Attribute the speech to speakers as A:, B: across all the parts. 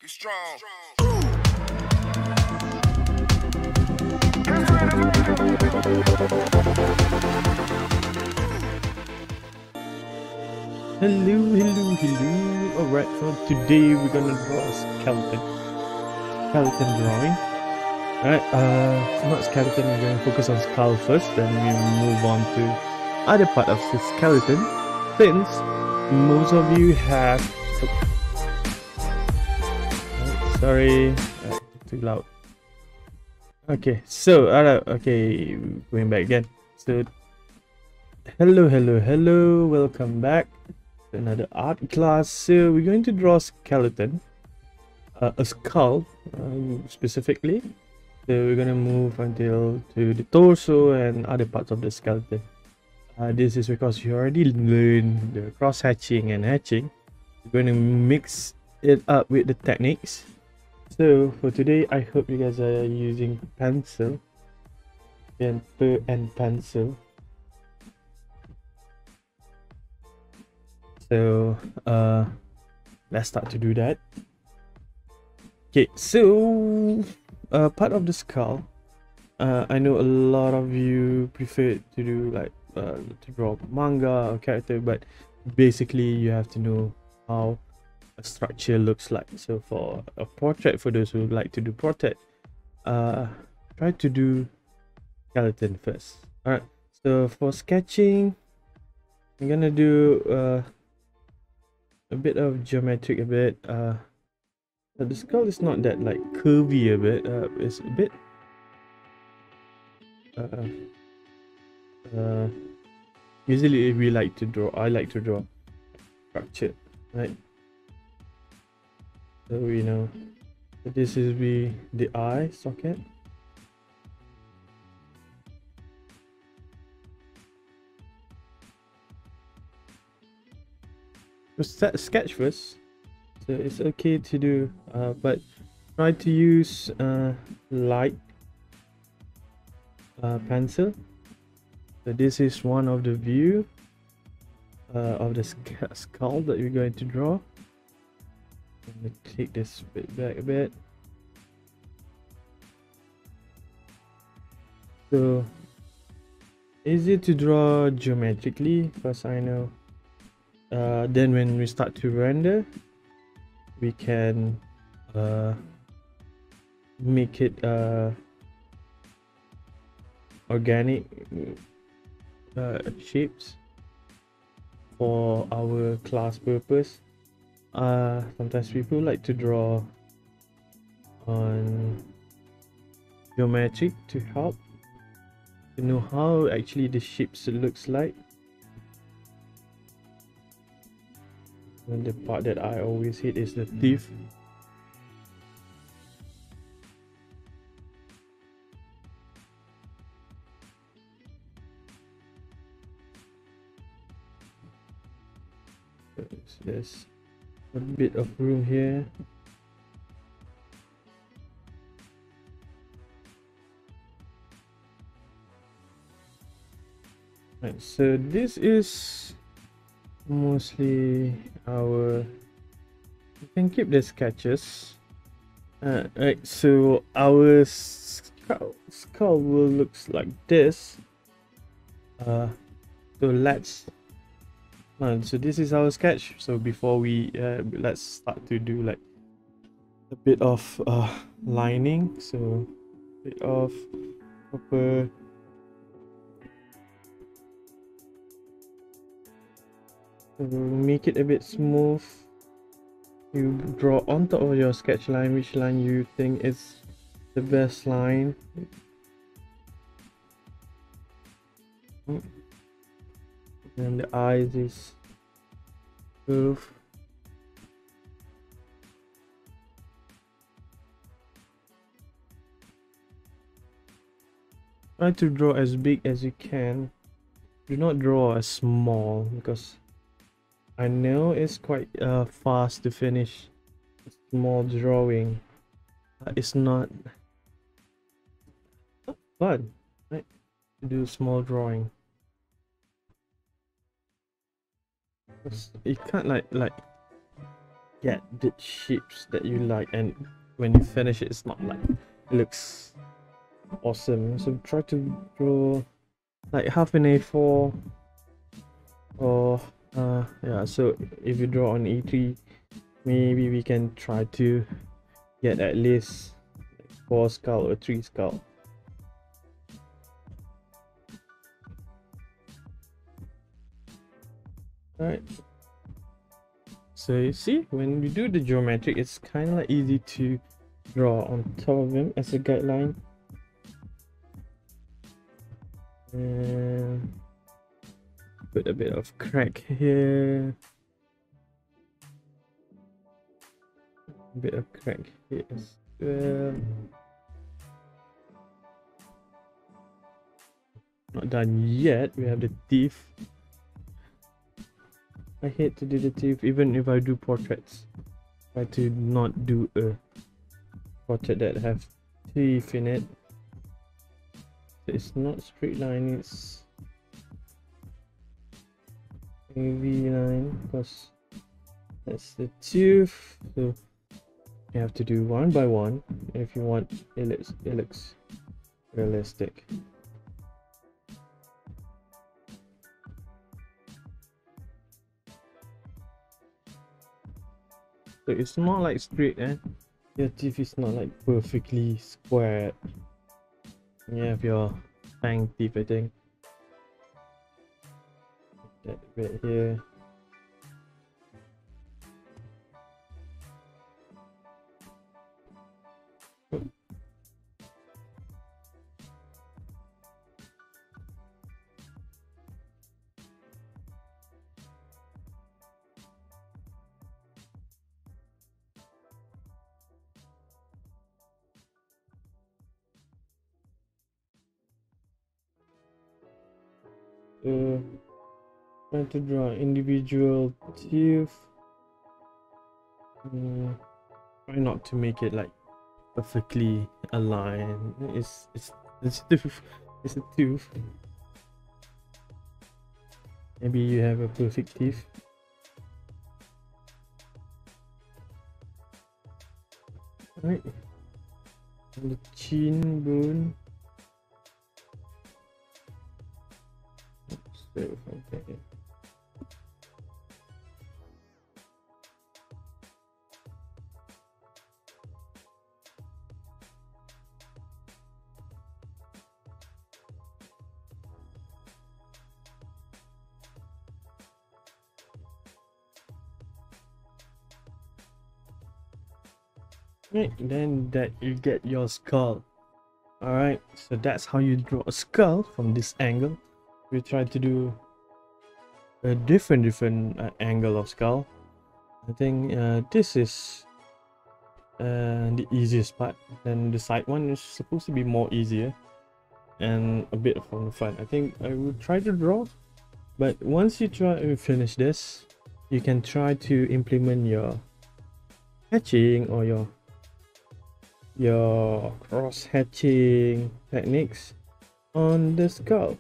A: strong.
B: Hello. Alright, so today we're gonna draw a skeleton drawing. Alright, not skeleton, we're gonna focus on skull first, then we move on to other part of the skeleton, since most of you have sorry, too loud. Okay, so okay, going back again. So hello, welcome back to another art class. So we're going to draw a skeleton, a skull specifically. So we're gonna move until to the torso and other parts of the skeleton. This is because you already learned the cross hatching and hatching. We're going to mix it up with the techniques. So for today, I hope you guys are using pencil and pencil. So let's start to do that. Okay, so part of the skull, I know a lot of you prefer to do like to draw manga or character, but basically you have to know how a structure looks like. So for a portrait, for those who like to do portrait, try to do skeleton first. All right, so for sketching, I'm gonna do a bit of geometric, the skull is not that like curvy a bit, it's a bit usually I like to draw structure, right? So we know this is the eye socket. So sketch first, so it's okay to do, but try to use light pencil. So this is one of the view of the skull that we're going to draw. I'm going to take this bit back a bit. So easy to draw geometrically, because I know then when we start to render, we can make it organic shapes for our class purpose. Sometimes people like to draw on geometric to help to know how actually the shapes looks like. And the part that I always hate is the teeth. So there's a bit of room here. Right, so this is mostly our, you can keep the sketches. Right, so our skull will looks like this. So let's so this is our sketch. So before we let's start to do like a bit of lining, so a bit of proper make it a bit smooth. You draw on top of your sketch line which line you think is the best line. And the eyes is curved. Try to draw as big as you can. Do not draw as small, because I know it's quite fast to finish a small drawing. It's not fun, right? To do small drawing. You can't like get the shapes that you like, and when you finish it, it's not like it looks awesome. So try to draw like half an A4, or yeah. So if you draw on E3, maybe we can try to get at least 4 skull or 3 skull. Alright. So you see, when we do the geometric, it's kind of like easy to draw on top of them as a guideline. And put a bit of crack here. A bit of crack here as well. Not done yet. We have the teeth. I hate to do the teeth, even if I do portraits. Try to not do a portrait that have teeth in it. It's not straight line, it's a V line, because that's the tooth. So you have to do one by one if you want it looks realistic. So it's not like straight, your teeth is not like perfectly squared. You have your fang teeth, I think. That bit here. So trying to draw individual teeth. Try not to make it like perfectly aligned. It's tooth. It's a tooth. Maybe you have a perfect teeth. Right. And the chin bone. So okay. Right, then that you get your skull. Alright, so that's how you draw a skull from this angle. We try to do a different angle of skull. I think this is the easiest part. Then the side one is supposed to be more easier and a bit from the front. I think I will try to draw, but once you try to finish this, you can try to implement your hatching or your cross hatching techniques on the skull.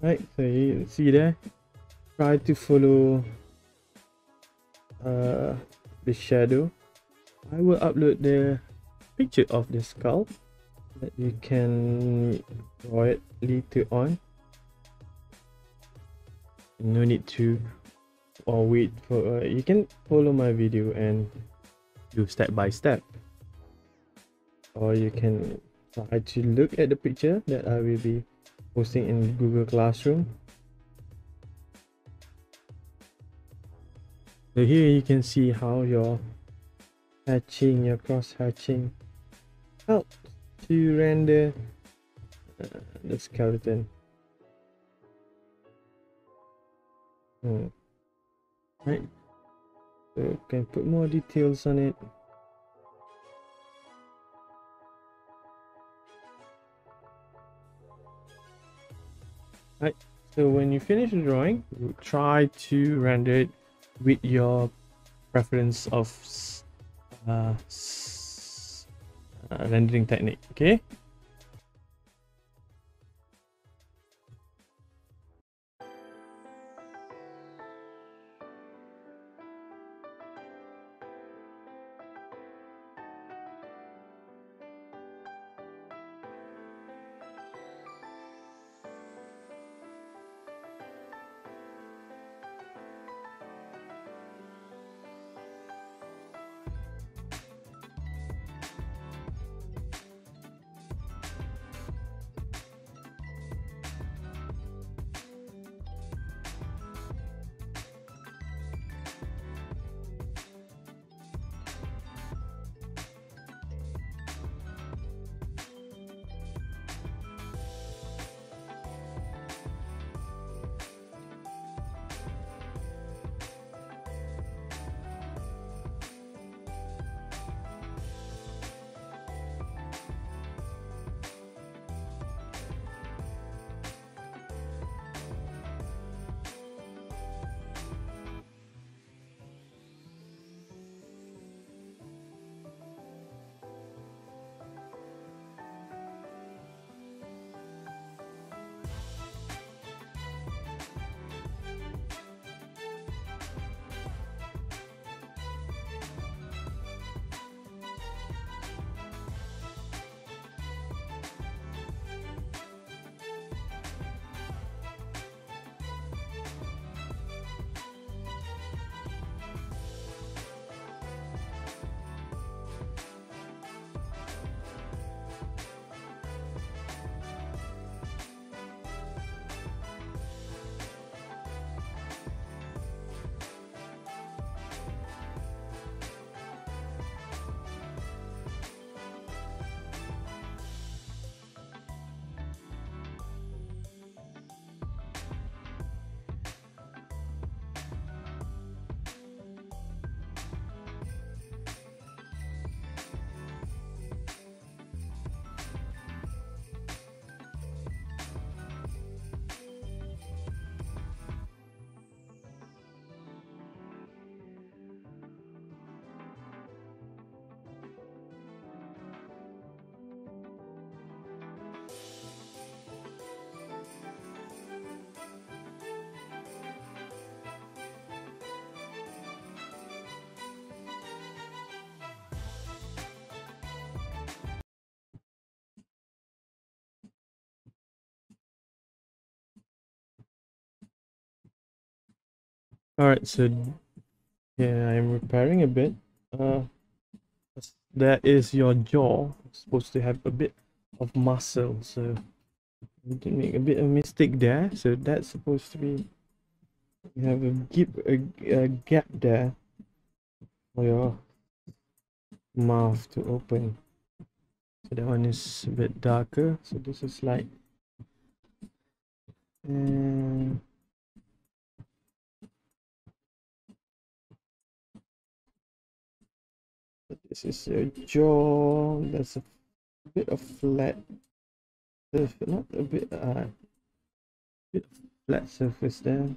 B: Right, so you see there, try to follow the shadow. I will upload the picture of the skull that you can draw it later on. No need to or wait for you can follow my video and do step by step, or you can try to look at the picture that I will be posting in Google Classroom. So here you can see how your hatching, your cross hatching helps to render the skeleton. Right, so you can put more details on it. Right, so when you finish the drawing, try to render it with your preference of rendering technique. Okay. Alright, so yeah, I'm repairing a bit. That is your jaw. It's supposed to have a bit of muscle, so you did make a bit of mistake there. So that's supposed to be, you have a gap there for your mouth to open. So that one is a bit darker. So this is like, and this is your jaw. There's a bit of flat surface, not a bit, bit of flat surface there.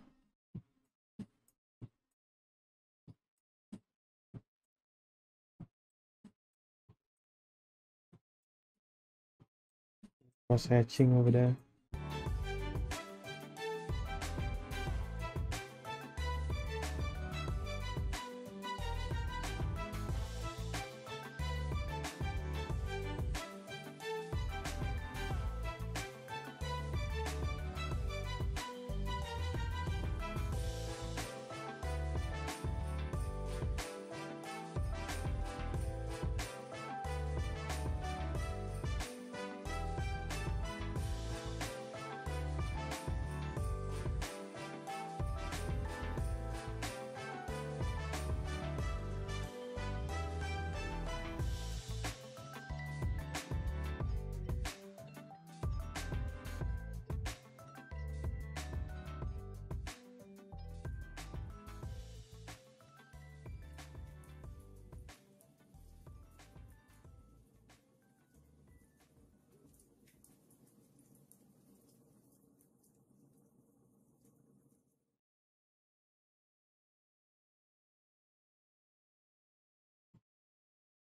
B: Cross hatching over there.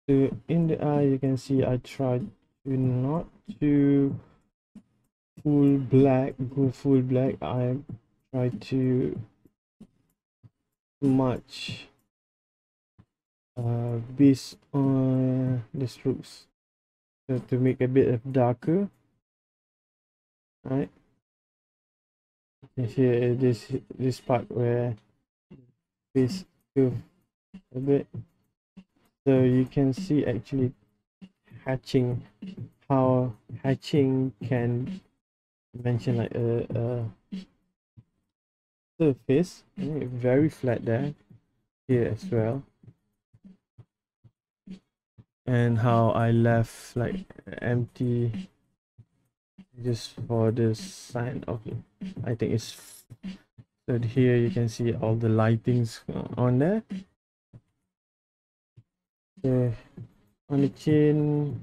B: So in the eye, you can see I tried to not to go full black. I tried to match based on the strokes, so to make a bit of darker, right? And here this part where this curve a bit, so you can see actually hatching, how hatching can mention like a surface, very flat there, here as well, and how I left like empty just for the sign of it. I think it's, so here you can see all the lightings on there. So on the chin,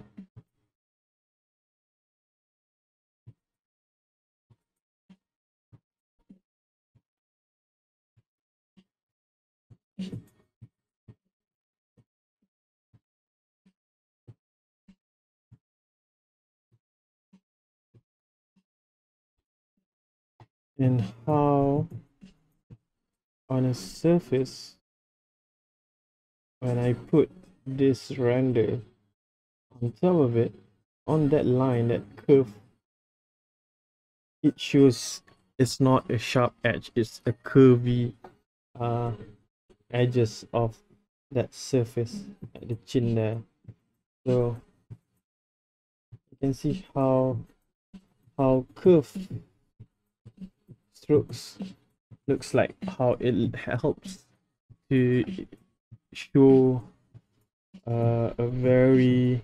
B: and how on a surface, when I put this render on top of it, on that line, that curve, it shows it's not a sharp edge, it's a curvy edges of that surface at the chin there. So you can see how curved strokes looks like, how it helps to show a very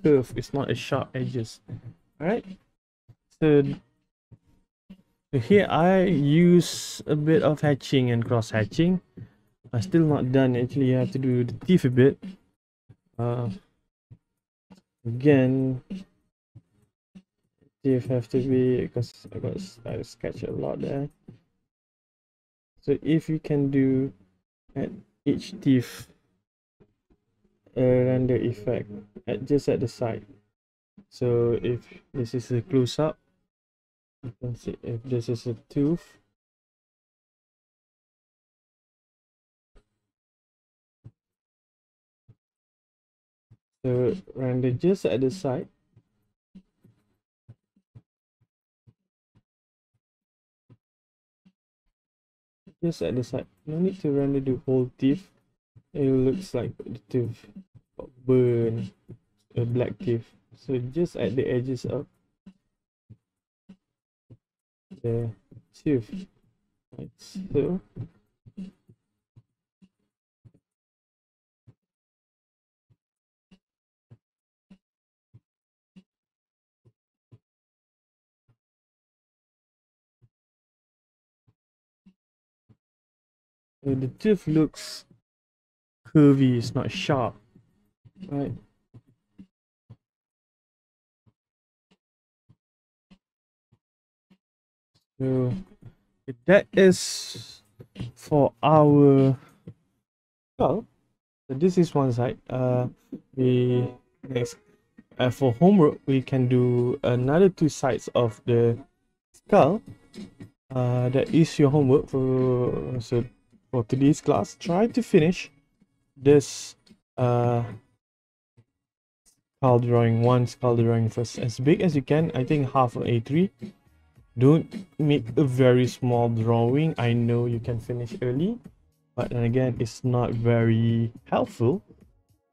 B: curve. It's not a sharp edges. All right. So here I use a bit of hatching and cross hatching. I'm still not done. Actually, you have to do the teeth a bit. Again, teeth have to be, because I sketch a lot there. So if you can do at each teeth a render effect just at the side. So if this is a close up, you can see if this is a tooth, so render just at the side. just at the side. No need to render the whole teeth. It looks like the teeth got burn, a black teeth. So just at the edges of the tooth, like so. So the tooth looks curvy, it's not sharp, right? So that is for our skull. So this is one side. We next for homework we can do another two sides of the skull. That is your homework for today's class. Try to finish this one skull drawing first, as big as you can. I think half an A3. Don't make a very small drawing. I know you can finish early, but then again, it's not very helpful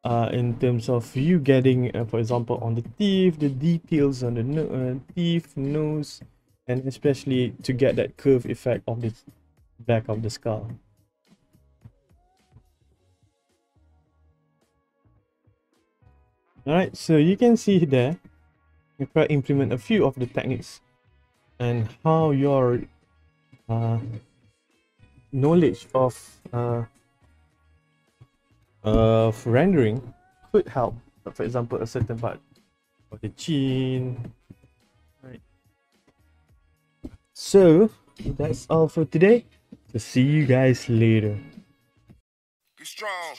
B: in terms of you getting, for example, on the teeth, the details on the teeth, nose, and especially to get that curve effect of the back of the skull. Alright, so you can see there, you can implement a few of the techniques and how your knowledge of rendering could help. For example, a certain part of the chin. Right. So that's all for today. So see you guys later. Be strong.